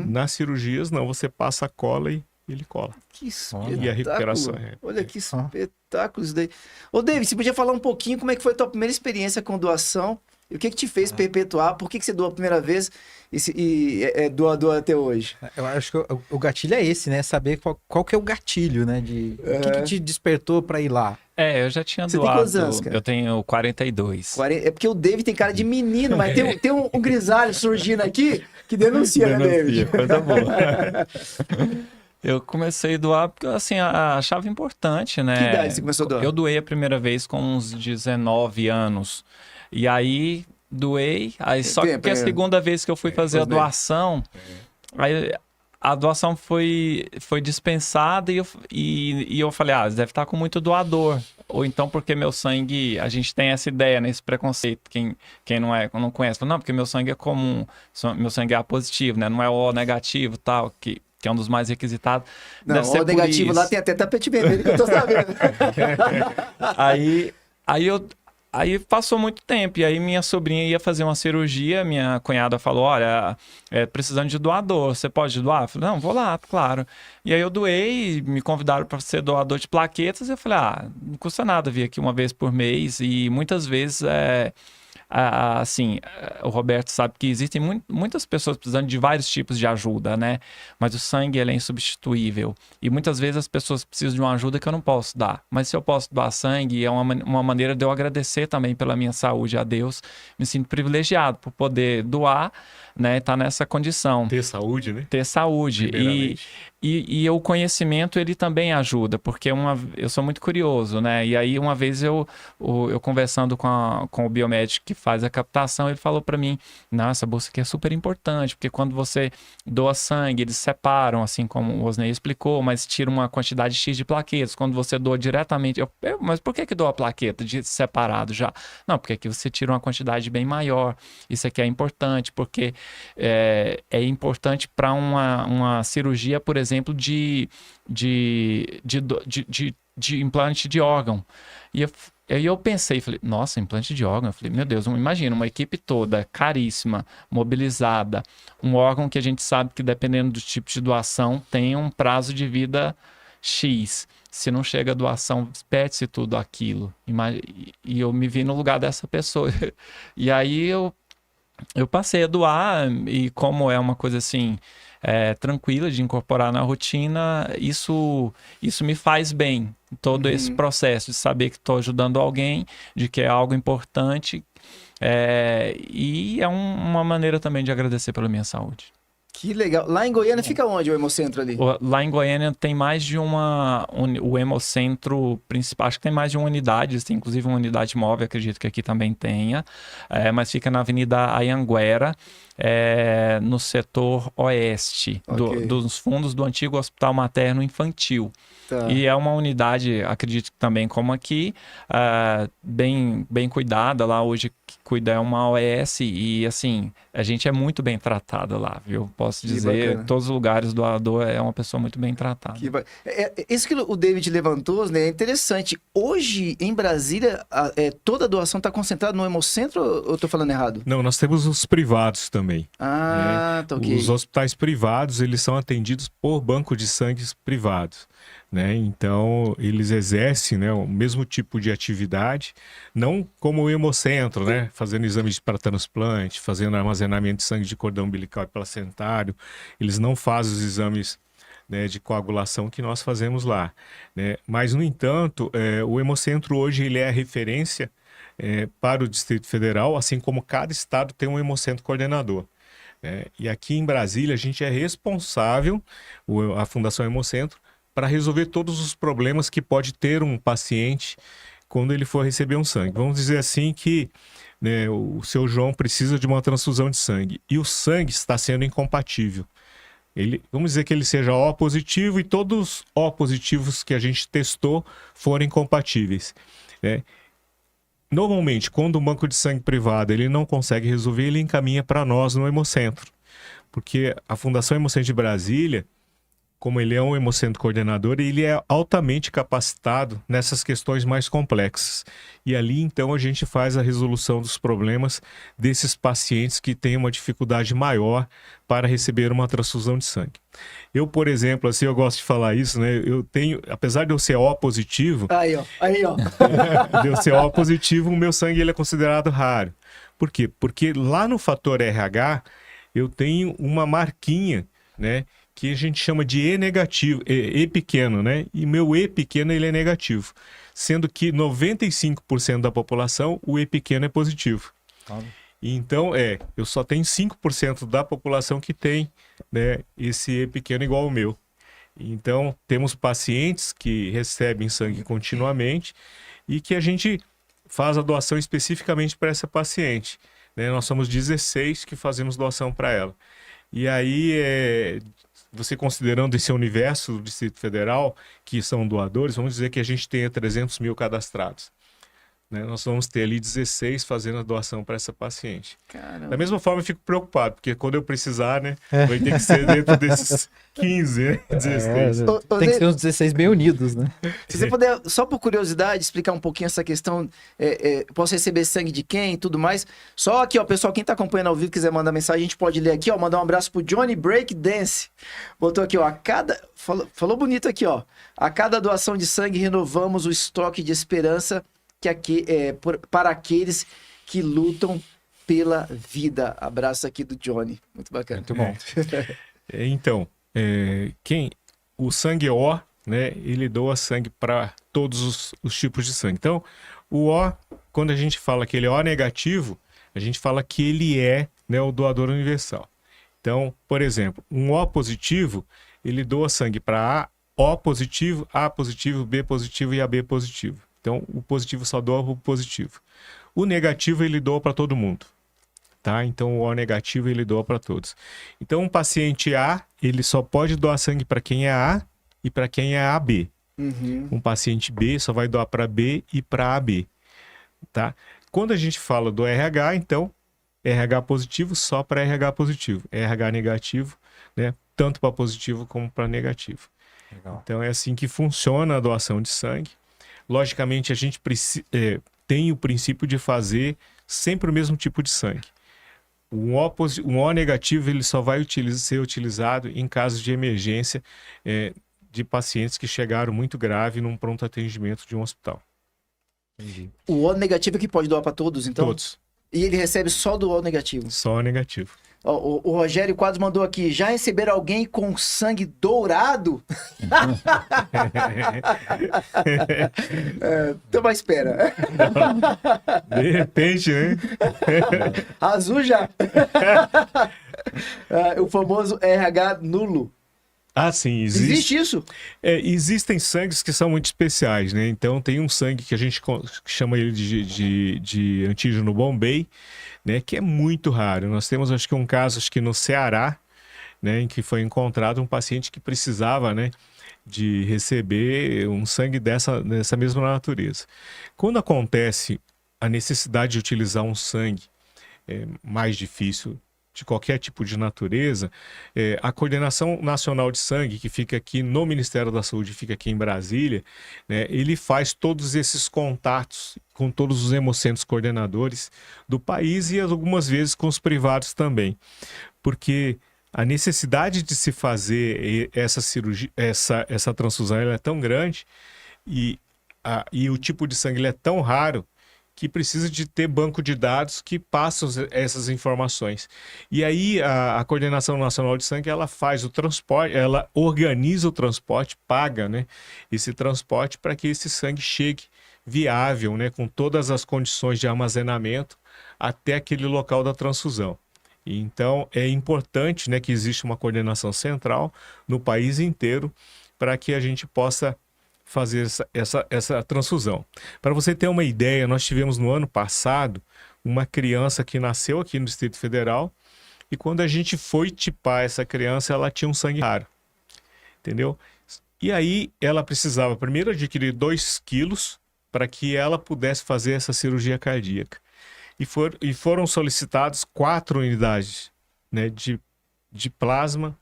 nas cirurgias, não, você passa a cola e ele cola. Que espetáculo. E a recuperação. Olha que espetáculo isso daí. Ô, David, você podia falar um pouquinho como é que foi a tua primeira experiência com doação? E o que te fez perpetuar? Por que você doou a primeira vez e doou até hoje? Eu acho que o gatilho é esse, né? Saber qual que é o gatilho, né? O que te despertou para ir lá? Eu já tinha Você doado. tem quantos anos, cara? Eu tenho 42. É porque o David tem cara de menino, mas tem um grisalho surgindo aqui que denuncia, né, David? Coisa boa. Eu comecei a doar porque, assim, achava importante, né? Que idade você começou a doar? Eu doei a primeira vez com uns 19 anos. E aí, doei. Aí, só que a segunda vez que eu fui fazer a doação, aí a doação foi dispensada e eu falei, deve estar com muito doador. ou então porque meu sangue, a gente tem essa ideia, né, esse preconceito, quem não conhece, fala, não, porque meu sangue é comum, meu sangue é A positivo, né, não é O negativo, tal, que é um dos mais requisitados. Não, Deve ser o negativo lá tem até tapete vermelho que eu tô sabendo. Aí passou muito tempo, e aí minha sobrinha ia fazer uma cirurgia, minha cunhada falou, olha, precisando de doador, você pode doar? Eu falei, não, vou lá, claro. E aí eu doei, me convidaram para ser doador de plaquetas, eu falei, não custa nada vir aqui uma vez por mês, e muitas vezes assim, o Roberto sabe que existem muitas pessoas precisando de vários tipos de ajuda, né? Mas o sangue, ele é insubstituível. E muitas vezes as pessoas precisam de uma ajuda que eu não posso dar. Mas se eu posso doar sangue, é uma maneira de eu agradecer também pela minha saúde a Deus. Me sinto privilegiado por poder doar, né? Tá nessa condição. Ter saúde, né? Ter saúde. E o conhecimento, ele também ajuda, porque eu sou muito curioso, né? E aí, uma vez eu conversando com o biomédico que faz a captação, ele falou para mim, não, essa bolsa aqui é super importante, porque quando você doa sangue, eles separam, assim como o Osnei explicou, mas tira uma quantidade X de plaquetas. Quando você doa diretamente... mas por que doa plaqueta separado já? Não, porque aqui você tira uma quantidade bem maior. Isso aqui é importante, porque é importante para uma cirurgia, por exemplo, de implante de órgão. E aí eu pensei, falei, nossa, implante de órgão. Eu falei, meu Deus, imagina, uma equipe toda, caríssima, mobilizada, um órgão que a gente sabe que, dependendo do tipo de doação, tem um prazo de vida X. Se não chega a doação, perde-se tudo aquilo. E eu me vi no lugar dessa pessoa. E aí eu passei a doar, e como é uma coisa assim, tranquila de incorporar na rotina, isso me faz bem. Todo esse processo de saber que estou ajudando alguém, de que é algo importante, e é uma maneira também de agradecer pela minha saúde. Que legal. Lá em Goiânia fica onde o Hemocentro ali? Lá em Goiânia tem mais de o Hemocentro principal, acho que tem mais de uma unidade, tem inclusive uma unidade móvel, acredito que aqui também tenha, mas fica na Avenida Anhanguera, no setor oeste, dos fundos do antigo Hospital Materno Infantil. Tá. E é uma unidade, acredito que também como aqui, bem cuidada. Lá hoje que cuida é uma OS, e assim, a gente é muito bem tratado lá, viu? Posso dizer, em todos os lugares, o doador é uma pessoa muito bem tratada. Isso que o David levantou, né, é interessante. Hoje, em Brasília, toda a doação está concentrada no Hemocentro, ou eu estou falando errado? Não, nós temos os privados também. Tá ok. Os hospitais privados, eles são atendidos por banco de sangue privados. Né? Então, eles exercem, né, o mesmo tipo de atividade, não como o Hemocentro, né, fazendo exames para transplante, fazendo armazenamento de sangue de cordão umbilical e placentário. Eles não fazem os exames, né, de coagulação que nós fazemos lá. Né? Mas, no entanto, o Hemocentro hoje ele é a referência para o Distrito Federal, assim como cada estado tem um Hemocentro coordenador. E aqui em Brasília, a gente é responsável, a Fundação Hemocentro, para resolver todos os problemas que pode ter um paciente quando ele for receber um sangue. Vamos dizer assim que, né, o seu João precisa de uma transfusão de sangue e o sangue está sendo incompatível. Vamos dizer que ele seja O positivo e todos os O positivos que a gente testou forem compatíveis. Né? Normalmente, quando um banco de sangue privado ele não consegue resolver, ele encaminha para nós no Hemocentro. Porque a Fundação Hemocentro de Brasília, como ele é um Hemocentro coordenador, ele é altamente capacitado nessas questões mais complexas. E ali, então, a gente faz a resolução dos problemas desses pacientes que têm uma dificuldade maior para receber uma transfusão de sangue. Eu, por exemplo, assim, eu gosto de falar isso, né? Eu tenho, apesar de eu ser O positivo... Aí, ó. De eu ser O positivo, o meu sangue ele é considerado raro. Por quê? Porque lá no fator RH, eu tenho uma marquinha, né, que a gente chama de E negativo, E pequeno, né? E meu E pequeno ele é negativo, sendo que 95% da população o E pequeno é positivo. Então, eu só tenho 5% da população que tem, né, esse E pequeno igual ao meu. Então, temos pacientes que recebem sangue continuamente e que a gente faz a doação especificamente para essa paciente. Né? Nós somos 16 que fazemos doação para ela. E aí, você considerando esse universo do Distrito Federal, que são doadores, vamos dizer que a gente tenha 300 mil cadastrados. Né? Nós vamos ter ali 16 fazendo a doação para essa paciente. Caramba. Da mesma forma, eu fico preocupado, porque quando eu precisar, né, vai ter que ser dentro desses 15, né? 16. Tem que ser uns 16 bem unidos, né? Se você puder, só por curiosidade, explicar um pouquinho essa questão, posso receber sangue de quem e tudo mais. Só aqui, ó, pessoal, quem tá acompanhando ao vivo, quiser mandar mensagem, a gente pode ler aqui, ó, mandar um abraço pro Johnny Break Dance. Botou aqui, ó, falou bonito aqui, ó. A cada doação de sangue, renovamos o estoque de esperança que aqui, para aqueles que lutam pela vida. Abraço aqui do Johnny. Muito bacana. Muito bom. Então, o sangue O, né, ele doa sangue para todos os tipos de sangue. Então, o O, quando a gente fala que ele é O negativo, a gente fala que ele é, né, o doador universal. Então, por exemplo, um O positivo, ele doa sangue para O positivo, A positivo, B positivo e AB positivo. Então, o positivo só doa para o positivo. O negativo, ele doa para todo mundo. Tá? Então, o O negativo, ele doa para todos. Então, um paciente A, ele só pode doar sangue para quem é A e para quem é AB. Uhum. Um paciente B só vai doar para B e para AB. Tá? Quando a gente fala do RH, então, RH positivo só para RH positivo. RH negativo, né? Tanto para positivo como para negativo. Legal. Então, é assim que funciona a doação de sangue. Logicamente, a gente tem o princípio de fazer sempre o mesmo tipo de sangue. Um O negativo ele só vai ser utilizado em casos de emergência de pacientes que chegaram muito grave num pronto atendimento de um hospital. Entendi. O O negativo é que pode doar para todos, então? Todos. E ele recebe só do O negativo. Só O negativo. Ó, o Rogério Quadros mandou aqui, já receberam alguém com sangue dourado? Tamo à espera. De repente, né? Azul já. O famoso RH nulo. Ah, sim, Existe isso? Existem sangues que são muito especiais, né? Então tem um sangue que a gente chama ele de antígeno Bombay, né? Que é muito raro. Nós temos, acho que um caso, acho que no Ceará, né? Em que foi encontrado um paciente que precisava, né? De receber um sangue dessa mesma natureza. Quando acontece a necessidade de utilizar um sangue mais difícil, de qualquer tipo de natureza, a Coordenação Nacional de Sangue, que fica aqui no Ministério da Saúde, fica aqui em Brasília, né, ele faz todos esses contatos com todos os hemocentros coordenadores do país e algumas vezes com os privados também. Porque a necessidade de se fazer essa cirurgia, essa transfusão, ela é tão grande e o tipo de sangue ele é tão raro que precisa de ter banco de dados que passam essas informações. E aí a Coordenação Nacional de Sangue, ela faz o transporte, ela organiza o transporte, paga, né, esse transporte para que esse sangue chegue viável, né, com todas as condições de armazenamento até aquele local da transfusão. Então é importante, né, que exista uma coordenação central no país inteiro para que a gente possa fazer essa transfusão. Para você ter uma ideia, nós tivemos no ano passado uma criança que nasceu aqui no Distrito Federal e quando a gente foi tipar essa criança, ela tinha um sangue raro, entendeu? E aí ela precisava primeiro adquirir 2 quilos para que ela pudesse fazer essa cirurgia cardíaca. E foram solicitadas 4 unidades, né, de plasma,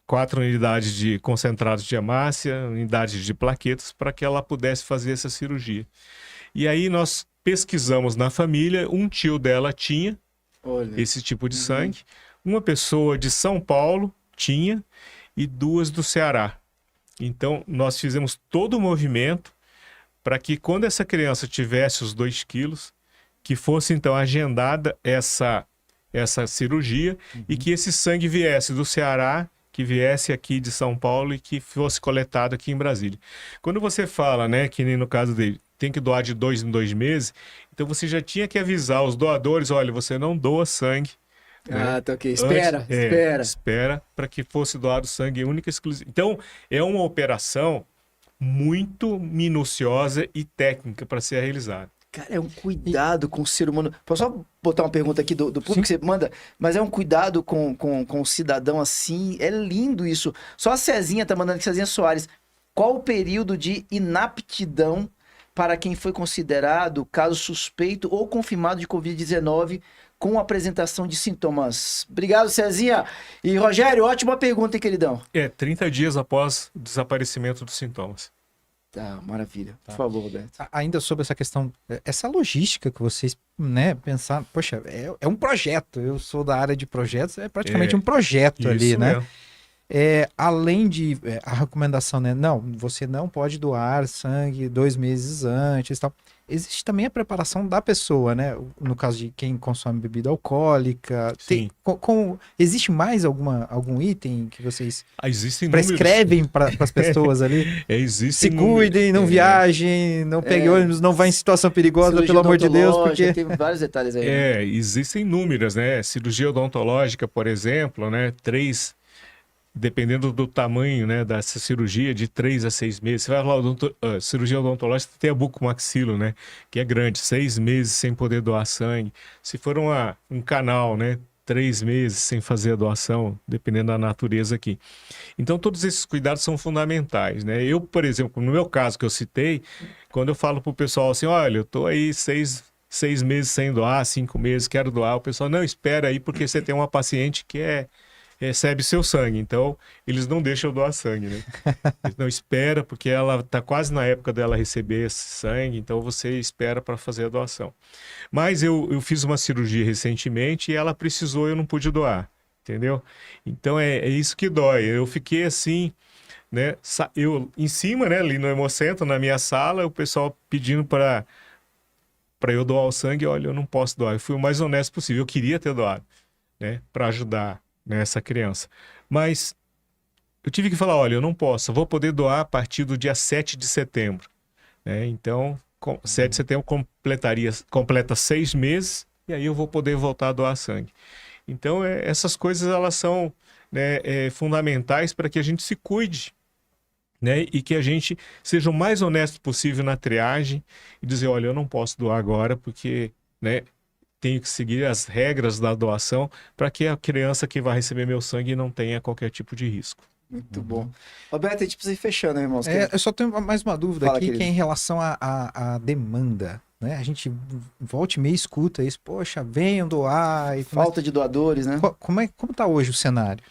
4 unidades de concentrados de hemácia, unidades de plaquetas, para que ela pudesse fazer essa cirurgia. E aí nós pesquisamos na família, um tio dela tinha esse tipo de sangue, uma pessoa de São Paulo tinha e 2 do Ceará. Então nós fizemos todo o movimento para que quando essa criança tivesse os 2 quilos, que fosse então agendada essa cirurgia e que esse sangue viesse do Ceará, que viesse aqui de São Paulo e que fosse coletado aqui em Brasília. Quando você fala, né, que nem no caso dele, tem que doar de 2 em 2 meses, então você já tinha que avisar os doadores, olha, você não doa sangue. Ah, né? tá ok. Espera. Espera para que fosse doado sangue único e exclusivo. Então, é uma operação muito minuciosa e técnica para ser realizada. Cara, é um cuidado com o ser humano. Posso só botar uma pergunta aqui do público que você manda? Mas é um cuidado com o cidadão assim. É lindo isso. Só a Cezinha tá mandando aqui, Cezinha Soares. Qual o período de inaptidão para quem foi considerado caso suspeito ou confirmado de Covid-19 com apresentação de sintomas? Obrigado, Cezinha. E, Rogério, ótima pergunta, hein, queridão? 30 dias após o desaparecimento dos sintomas. Tá, maravilha. Por favor, Roberto. Ainda sobre essa questão, essa logística que vocês, né, pensaram, poxa, é um projeto, eu sou da área de projetos, é praticamente um projeto ali, Isso né? mesmo. Além de a recomendação, né, não, você não pode doar sangue 2 meses antes e tal. Existe também a preparação da pessoa, né? No caso de quem consome bebida alcoólica. Sim. Existe mais algum item que vocês Existem prescrevem para as pessoas ali? Existem Se cuidem, não viajem, não peguem ônibus, não vá em situação perigosa, Cirurgia pelo amor de Deus, odontológica, porque... Tem vários detalhes aí. Né? Existem inúmeras, né? Cirurgia odontológica, por exemplo, né? 3, dependendo do tamanho, né, dessa cirurgia, de 3 a 6 meses. Você vai lá, cirurgia odontológica, tem a bucomaxilo, né, que é grande, 6 meses sem poder doar sangue. Se for um canal, né, 3 meses sem fazer a doação, dependendo da natureza aqui. Então, todos esses cuidados são fundamentais, né? Eu, por exemplo, no meu caso que eu citei, quando eu falo para o pessoal assim, olha, eu estou aí 6 meses sem doar, 5 meses, quero doar, o pessoal, não, espera aí, porque você tem uma paciente que recebe seu sangue, então eles não deixam eu doar sangue, né? Eles não espera, porque ela está quase na época dela receber esse sangue, então você espera para fazer a doação. Mas eu fiz uma cirurgia recentemente e ela precisou, eu não pude doar, entendeu? Então é isso que dói. Eu fiquei assim, né? Eu em cima, né? Ali no Hemocentro, na minha sala, o pessoal pedindo para eu doar o sangue, olha, eu não posso doar. Eu fui o mais honesto possível, eu queria ter doado, né? Para ajudar nessa criança. Mas eu tive que falar, olha, eu não posso, eu vou poder doar a partir do dia 7 de setembro. Né? Então, 7 de setembro completa 6 meses e aí eu vou poder voltar a doar sangue. Então, essas coisas, elas são, né, fundamentais para que a gente se cuide, né? E que a gente seja o mais honesto possível na triagem e dizer, olha, eu não posso doar agora porque, né, tenho que seguir as regras da doação para que a criança que vai receber meu sangue não tenha qualquer tipo de risco. Muito bom. Roberto, a gente precisa ir fechando, né, irmão? Eu só tenho mais uma dúvida Fala, aqui, querido. que é em relação à demanda. Né? A gente volta e meia escuta isso, poxa, venham doar. Falta de doadores, né? Como está hoje o cenário?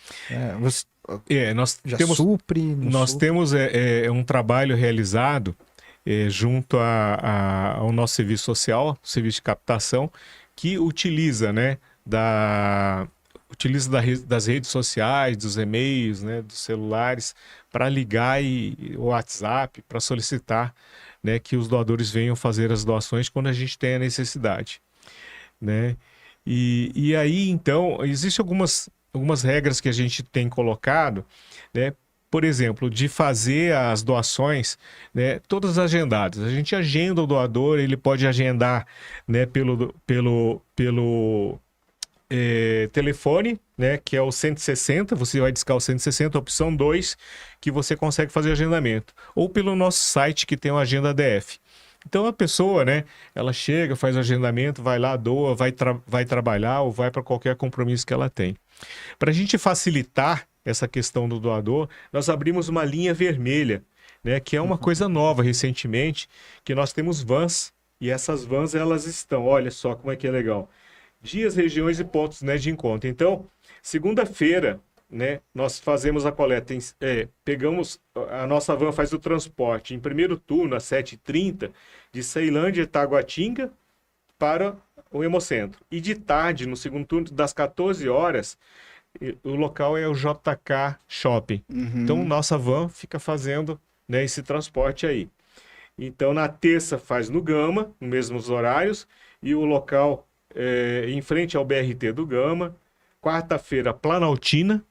Você nós já temos, supre? nós temos um trabalho realizado junto ao nosso serviço social, serviço de captação, que utiliza, né, das redes sociais, dos e-mails, né, dos celulares, para ligar o WhatsApp, para solicitar, né, que os doadores venham fazer as doações quando a gente tem a necessidade. Né? E aí, então, existem algumas regras que a gente tem colocado, né? Por exemplo, de fazer as doações, né, todas agendadas. A gente agenda o doador, ele pode agendar, né, pelo telefone, né, que é o 160, você vai discar o 160, opção 2, que você consegue fazer agendamento. Ou pelo nosso site, que tem o Agenda DF. Então a pessoa, né, ela chega, faz o agendamento, vai lá, doa, vai trabalhar ou vai para qualquer compromisso que ela tem. Para a gente facilitar essa questão do doador, nós abrimos uma linha vermelha, né, que é uma coisa nova recentemente, que nós temos vans, e essas vans, elas estão, olha só como é que é legal, dias, regiões e pontos, né, de encontro. Então, segunda-feira, né, nós fazemos a coleta, pegamos, a nossa van faz o transporte em primeiro turno, às 7h30, de Ceilândia e Taguatinga para o Hemocentro. E de tarde, no segundo turno, das 14 horas, o local é o JK Shopping. Então, nossa van fica fazendo, né, esse transporte aí. Então, na terça faz no Gama, nos mesmos horários, e o local em frente ao BRT do Gama. Quarta-feira, Planaltina,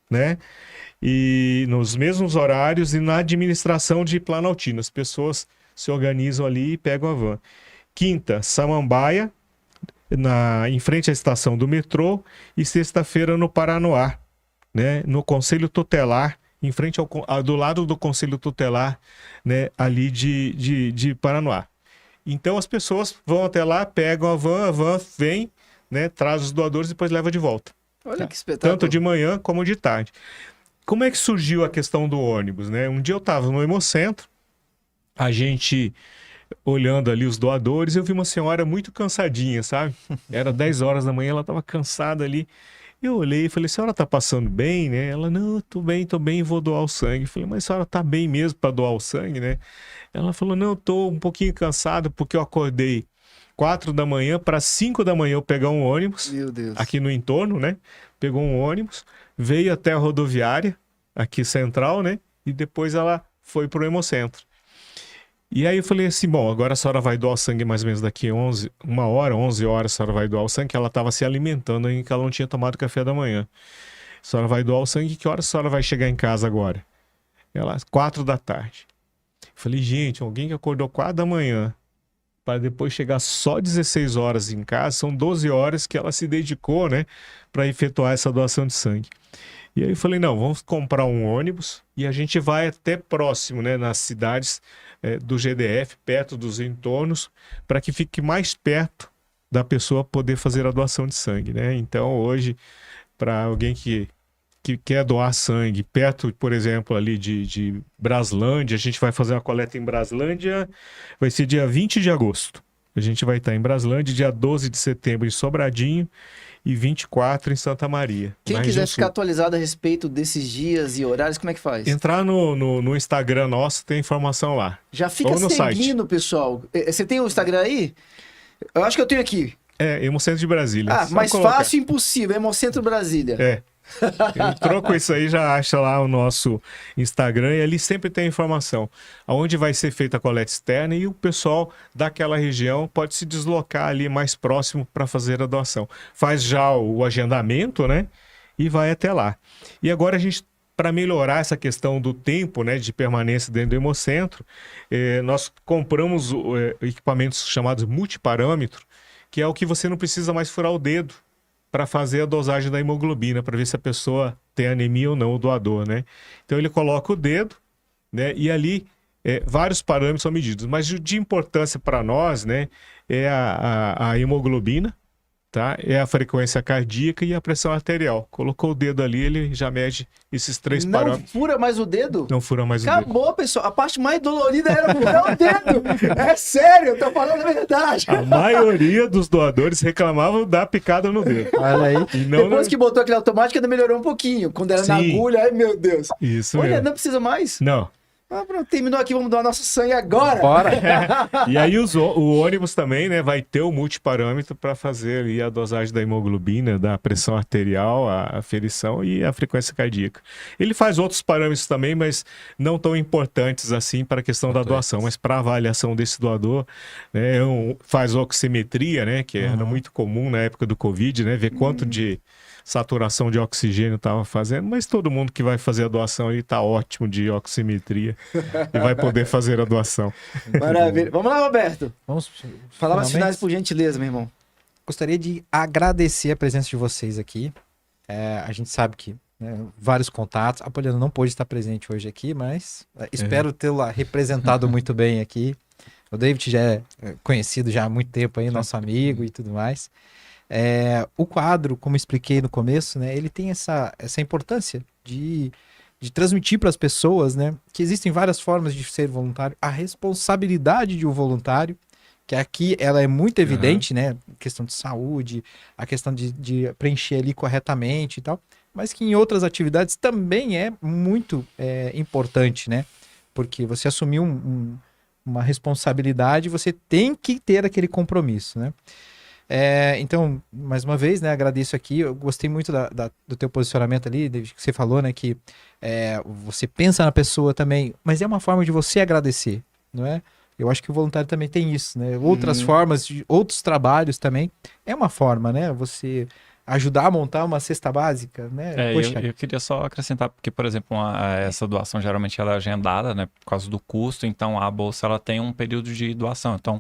né? E nos mesmos horários e na administração de Planaltina. As pessoas se organizam ali e pegam a van. Quinta, Samambaia, em frente à estação do metrô. E sexta-feira no Paranoá, né? No Conselho Tutelar, em frente do lado do Conselho Tutelar, né? Ali de Paranoá. Então as pessoas vão até lá, pegam a van vem, né, traz os doadores e depois leva de volta. Olha que espetáculo. Tanto de manhã como de tarde. Como é que surgiu a questão do ônibus, né? Um dia eu estava no Hemocentro, a gente olhando ali os doadores, eu vi uma senhora muito cansadinha, sabe? Era 10 horas da manhã, ela estava cansada ali. Eu olhei e falei, a senhora tá passando bem, né? Ela, não, tô bem, vou doar o sangue. Eu falei, mas a senhora tá bem mesmo para doar o sangue, né? Ela falou, não, eu tô um pouquinho cansado porque eu acordei 4 da manhã para 5 da manhã eu pegar um ônibus. Meu Deus. Aqui no entorno, né? Pegou um ônibus, veio até a rodoviária, aqui central, né? E depois ela foi pro Hemocentro. E aí eu falei assim, bom, agora a senhora vai doar o sangue mais ou menos daqui 11 horas a senhora vai doar o sangue, que ela estava se alimentando ainda, que ela não tinha tomado café da manhã. A senhora vai doar o sangue, que hora a senhora vai chegar em casa agora? Ela, 4 da tarde. Eu falei, gente, alguém que acordou 4 da manhã para depois chegar só 16 horas em casa, são 12 horas que ela se dedicou, né, para efetuar essa doação de sangue. E aí eu falei, não, vamos comprar um ônibus e a gente vai até próximo, né, nas cidades do GDF, perto dos entornos, para que fique mais perto da pessoa poder fazer a doação de sangue, né? Então hoje, para alguém que quer doar sangue perto, por exemplo, ali de Braslândia, a gente vai fazer uma coleta em Braslândia, vai ser dia 20 de agosto. A gente vai estar em Braslândia, dia 12 de setembro em Sobradinho, e 24 em Santa Maria. Quem quiser ficar atualizado a respeito desses dias e horários, como é que faz? Entrar no Instagram nosso, tem informação lá. Já fica ou no seguindo, site. Pessoal. Você tem o Instagram aí? Eu acho que eu tenho aqui. Hemocentro de Brasília. Ah, só mais colocar. fácil impossível. Hemocentro Brasília. Entrou com isso aí, já acha lá o nosso Instagram e ali sempre tem informação aonde vai ser feita a coleta externa e o pessoal daquela região pode se deslocar ali mais próximo para fazer a doação. Faz já o agendamento, né? E vai até lá. E agora a gente, para melhorar essa questão do tempo, né, de permanência dentro do Hemocentro, nós compramos equipamentos chamados multiparâmetro, que é o que você não precisa mais furar o dedo para fazer a dosagem da hemoglobina, para ver se a pessoa tem anemia ou não, o doador, né? Então ele coloca o dedo, né? E ali vários parâmetros são medidos. Mas de importância para nós, né? É a hemoglobina, tá? É a frequência cardíaca e a pressão arterial. Colocou o dedo ali, ele já mede esses 3 parâmetros. Não fura mais o dedo? Não fura mais o dedo. Acabou, pessoal. A parte mais dolorida era furar o dedo. É sério, eu tô falando a verdade. A maioria dos doadores reclamavam da picada no dedo. Olha aí. E não Depois que botou aquele automático, ainda melhorou um pouquinho. Quando era na Sim. agulha, ai meu Deus. Isso Olha, mesmo. não precisa mais. Não. Ah, pronto, terminou aqui, vamos doar nosso sangue agora. Bora. E aí o ônibus também, né, vai ter o multiparâmetro para fazer ali a dosagem da hemoglobina, da pressão arterial, a aferição e a frequência cardíaca. Ele faz outros parâmetros também, mas não tão importantes assim para a questão da doação, mas para a avaliação desse doador, né, faz oximetria, né, que era muito comum na época do Covid, né, ver quanto de saturação de oxigênio estava fazendo, mas todo mundo que vai fazer a doação aí está ótimo de oximetria e vai poder fazer a doação. Maravilha. Vamos lá, Roberto. Vamos Palavras finalmente? finais, por gentileza, meu irmão. Gostaria de agradecer a presença de vocês aqui. A gente sabe que vários contatos. A Poliana não pôde estar presente hoje aqui, mas espero tê-la representado muito bem aqui. O David já é conhecido já há muito tempo aí, nosso amigo e tudo mais. O quadro, como expliquei no começo, né, ele tem essa importância de transmitir para as pessoas, né, que existem várias formas de ser voluntário, a responsabilidade de um voluntário, que aqui ela é muito evidente, né, questão de saúde, a questão de preencher ali corretamente e tal, mas que em outras atividades também é muito importante, né, porque você assumiu uma responsabilidade, você tem que ter aquele compromisso, né. Então, mais uma vez, né, agradeço aqui, eu gostei muito do teu posicionamento ali, David, que você falou, né, que você pensa na pessoa também, mas é uma forma de você agradecer, não é? Eu acho que o voluntário também tem isso, né? Outras formas, outros trabalhos também, é uma forma, né, você ajudar a montar uma cesta básica, né? Poxa. Eu queria só acrescentar, porque, por exemplo, essa doação geralmente ela é agendada, né, por causa do custo, então a bolsa ela tem um período de doação, então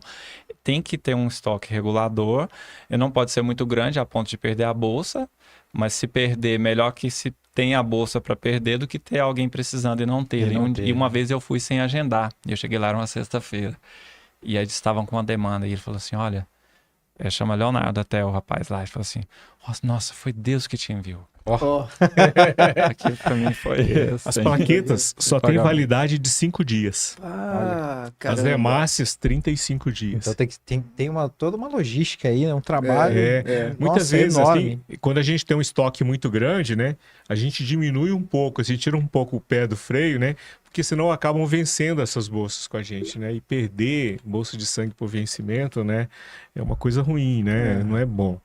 tem que ter um estoque regulador, e não pode ser muito grande a ponto de perder a bolsa, mas se perder, melhor que se tenha a bolsa para perder do que ter alguém precisando e não ter. E uma vez eu fui sem agendar, e eu cheguei lá, era uma sexta-feira. E aí eles estavam com uma demanda. E ele falou assim, olha, chama Leonardo até o rapaz lá. E falou assim, nossa, foi Deus que te enviou. Ó, Aquilo pra mim foi... As assim, plaquetas só têm pagamento. validade de 5 dias. ah, As caramba. hemácias, 35 dias. Então tem toda uma logística aí, né? Um trabalho. Muitas Nossa, vezes, enorme. assim, quando a gente tem um estoque muito grande, né? A gente diminui um pouco, assim, tira um pouco o pé do freio, né? Porque senão acabam vencendo essas bolsas com a gente, né? E perder bolsa de sangue por vencimento, né? É uma coisa ruim, né? Não é bom.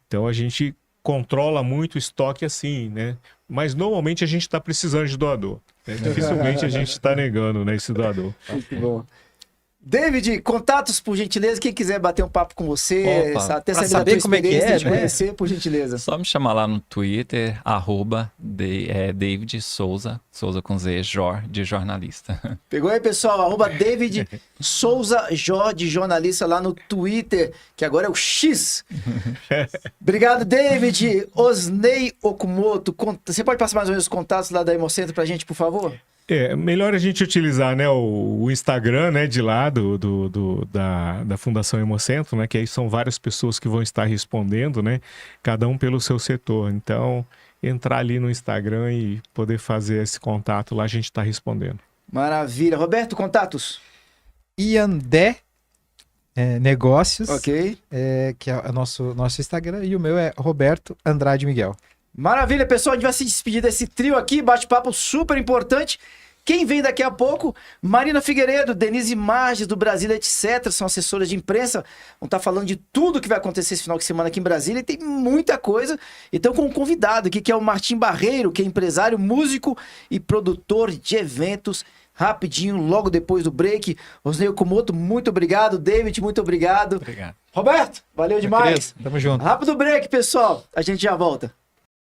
Então a gente controla muito o estoque assim, né? Mas normalmente a gente está precisando de doador, né? Dificilmente a gente está negando, né, esse doador. Muito bom. David, contatos, por gentileza. Quem quiser bater um papo com você, Opa, até pra saber da saber tua como é que experiência, é, te né? conhecer, por gentileza. Só me chamar lá no Twitter, David Souza, Souza com Z, de jornalista. Pegou aí, pessoal? David Souza Jó, de jornalista lá no Twitter, que agora é o X. Obrigado, David. Osnei Okumoto. Você pode passar mais ou menos os contatos lá da Hemocentro pra gente, por favor? Melhor a gente utilizar, né, o Instagram, né, de lá da Fundação Hemocentro, né, que aí são várias pessoas que vão estar respondendo, né, cada um pelo seu setor. Então, entrar ali no Instagram e poder fazer esse contato lá, a gente está respondendo. Maravilha. Roberto, contatos? Iandé Negócios, Ok. que é o nosso Instagram, e o meu é Roberto Andrade Miguel. Maravilha, pessoal. A gente vai se despedir desse trio aqui. Bate-papo super importante. Quem vem daqui a pouco? Marina Figueiredo, Denise Marges, do Brasília, etc. São assessoras de imprensa. Vão estar falando de tudo que vai acontecer esse final de semana aqui em Brasília. E tem muita coisa. Então, com um convidado aqui, que é o Martim Barreiro, que é empresário, músico e produtor de eventos. Rapidinho, logo depois do break. Osnei Okumoto, muito obrigado. David, muito obrigado. Obrigado. Roberto, valeu demais. Tamo junto. Rápido break, pessoal. A gente já volta.